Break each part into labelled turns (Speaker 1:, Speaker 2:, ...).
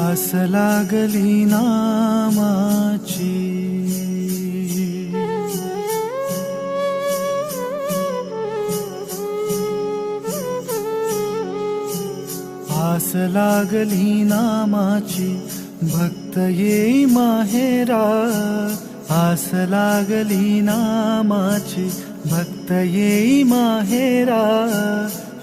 Speaker 1: आस लागली नामाची, आस लागली नामाची, भक्त येई माहेरा. आस लागली नामाची, भक्त येई माहेरा.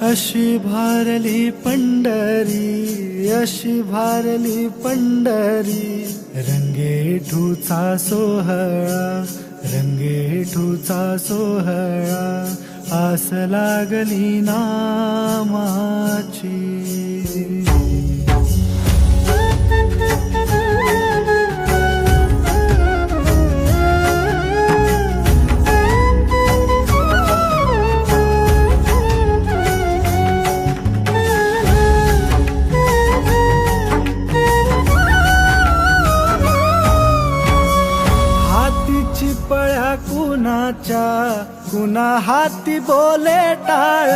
Speaker 1: अशी भारली पंढरी, अशी भारली पंढरी. रंगेठूचा सोहळा, रंगेठूचा सोहळा. आस लागली नामाची. चिपळ्या कुणाच्या, कुणा हाती बोले टाळ.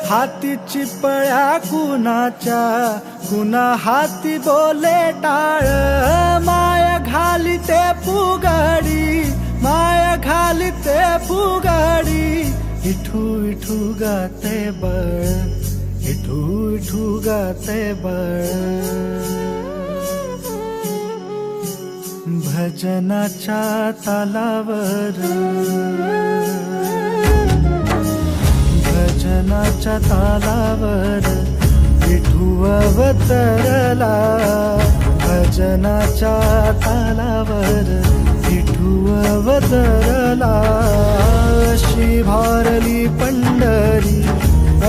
Speaker 1: हाती चिपळ्या कुणाच्या, कुणा हाती बोले टाळ. माया घालिते पुगाडी, माया घालिते पुगाडी. इठू इठू गाते बळ, इठू इठू गाते बळ. भजनाच्या तालावर, भजनाच्या तालावर. विठू अवतरला, भजनाच्या तालावर. विठू अवतरला. अशी भारली पंढरी,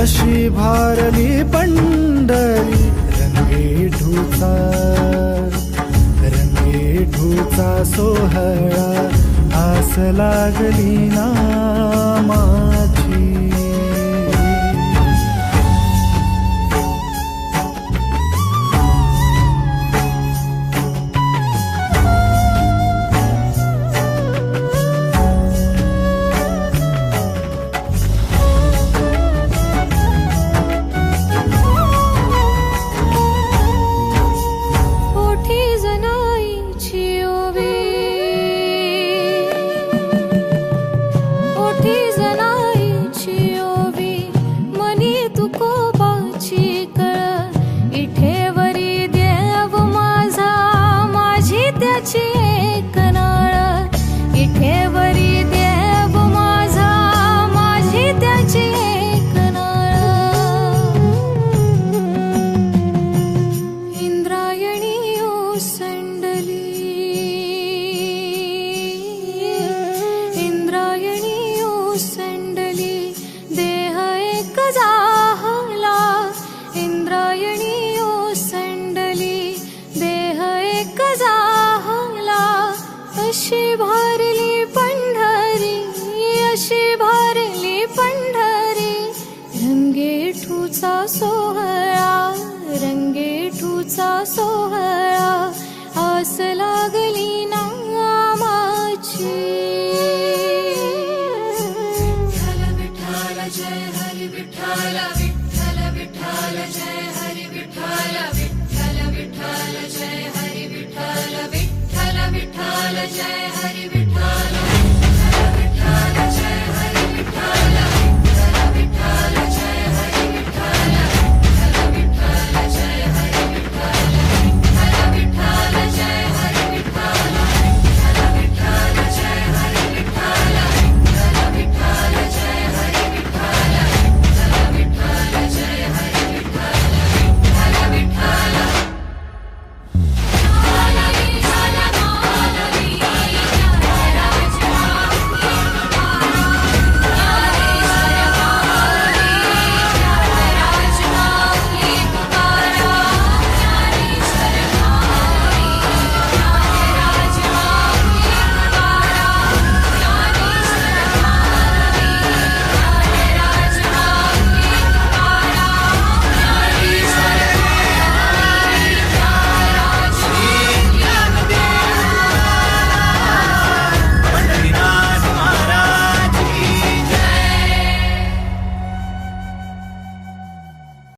Speaker 1: अशी भारली पंढरी. रंगेठूचा, रंगेठूचा सोहळा. आस लागली नामाची.
Speaker 2: अशी भारली पंढरी, अशी भारली पंढरी. रंगेठूचा सोहळा, रंगेठूचा सोहळा. आस लागली नामाची. विठ्ठल विठ्ठल जय हरी विठ्ठल, विठ्ठल विठ्ठल जय हरी विठ्ठल. विठ्ठल विठ्ठल जय हरी विठ्ठल, विठ्ठल विठ्ठल जय हरी.